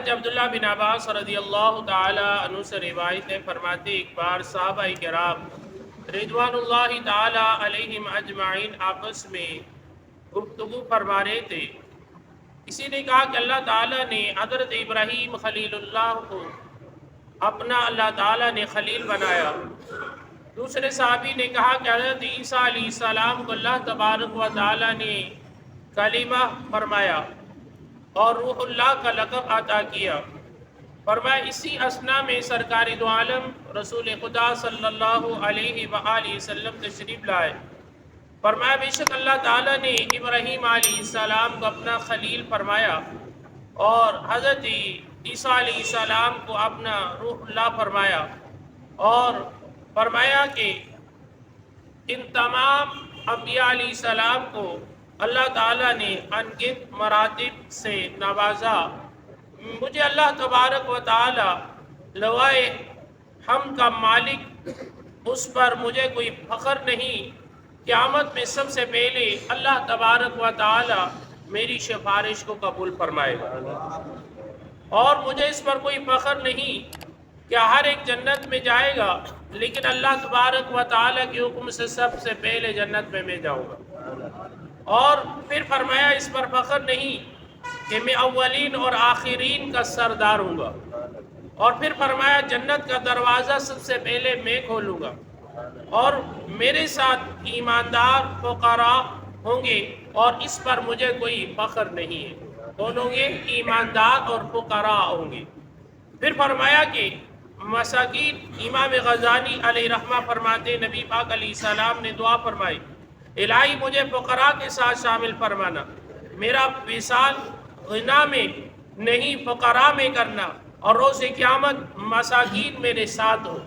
حضرت عبداللہ بن عباس رضی اللہ تعالی عنہ سے روایت ہے، فرماتے ایک بار صحابہ کرام رضوان اللہ تعالی علیہم اجمعین آپس میں گفتگو فرما رہے تھے۔ کسی نے کہا کہ اللہ تعالیٰ نے حضرت ابراہیم خلیل اللہ کو اپنا اللہ تعالیٰ نے خلیل بنایا۔ دوسرے صحابی نے کہا کہ حضرت عیسیٰ علیہ السلام کو اللہ تبارک و تعالیٰ نے کلمہ فرمایا اور روح اللہ کا لقب عطا کیا۔ فرمایا اسی اثنا میں سرکار دو عالم رسول خدا صلی اللہ علیہ وآلہ وسلم تشریف لائے۔ فرمایا بے شک اللہ تعالیٰ نے ابراہیم علیہ السلام کو اپنا خلیل فرمایا اور حضرت عیسیٰ علیہ السلام کو اپنا روح اللہ فرمایا، اور فرمایا کہ ان تمام انبیاء علیہ السلام کو اللہ تعالیٰ نے انگنت مراتب سے نوازا۔ مجھے اللہ تبارک و تعالیٰ لوائے ہم کا مالک، اس پر مجھے کوئی فخر نہیں۔ قیامت میں سب سے پہلے اللہ تبارک و تعالیٰ میری سفارش کو قبول فرمائے گا، اور مجھے اس پر کوئی فخر نہیں کہ ہر ایک جنت میں جائے گا، لیکن اللہ تبارک و تعالیٰ کے حکم سے سب سے پہلے جنت میں جاؤں گا۔ اور پھر فرمایا اس پر فخر نہیں کہ میں اولین اور آخرین کا سردار ہوں گا، اور پھر فرمایا جنت کا دروازہ سب سے پہلے میں کھولوں گا، اور میرے ساتھ ایماندار فقراء ہوں گے، اور اس پر مجھے کوئی فخر نہیں ہے۔ کون ہوں گے؟ ایماندار اور فقراء ہوں گے۔ پھر فرمایا کہ مساکین، امام غزالی علیہ رحمہ فرماتے نبی پاک علیہ السلام نے دعا فرمائی، الہی مجھے فقراء کے ساتھ شامل فرمانا، میرا وصال غنا میں نہیں فقراء میں کرنا، اور روز قیامت مساکین میرے ساتھ ہو۔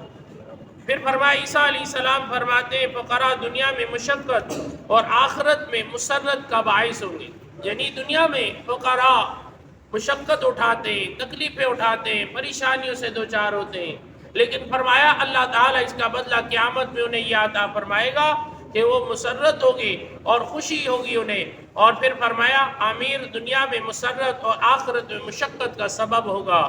پھر فرمایا عیسیٰ علیہ السلام فرماتے ہیں فقراء دنیا میں مشقت اور آخرت میں مسرت کا باعث ہوں گے، یعنی دنیا میں فقراء مشقت اٹھاتے ہیں، تکلیفیں اٹھاتے ہیں، پریشانیوں سے دوچار ہوتے ہیں، لیکن فرمایا اللہ تعالیٰ اس کا بدلہ قیامت میں انہیں یہ عطا فرمائے گا کہ وہ مسرت ہوگی اور خوشی ہوگی انہیں۔ اور پھر فرمایا امیر دنیا میں مسرت اور آخرت میں مشقت کا سبب ہوگا۔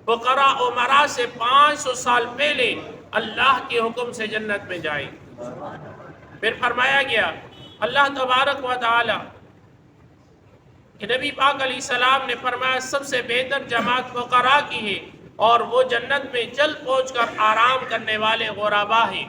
فقراء امراء سے 500 سال پہلے اللہ کے حکم سے جنت میں جائیں۔ پھر فرمایا گیا اللہ تبارک و تعالی کہ نبی پاک علیہ السلام نے فرمایا سب سے بہتر جماعت فقراء کی ہے، اور وہ جنت میں جلد پہنچ کر آرام کرنے والے غرباء ہیں۔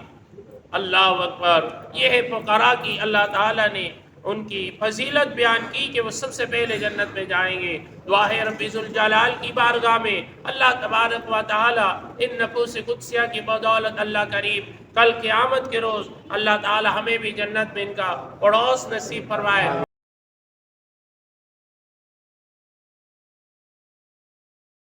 اللہ اکبر! یہ ہے فقراء کی اللہ تعالیٰ نے ان کی فضیلت بیان کی کہ وہ سب سے پہلے جنت میں جائیں گے۔ دعا ہے رب ذوالجلال کی بارگاہ میں اللہ تبارک و تعالیٰ ان نفوس قدسیہ کی بدولت اللہ کریم کل قیامت کے روز اللہ تعالیٰ ہمیں بھی جنت میں ان کا پڑوس نصیب فرمائے۔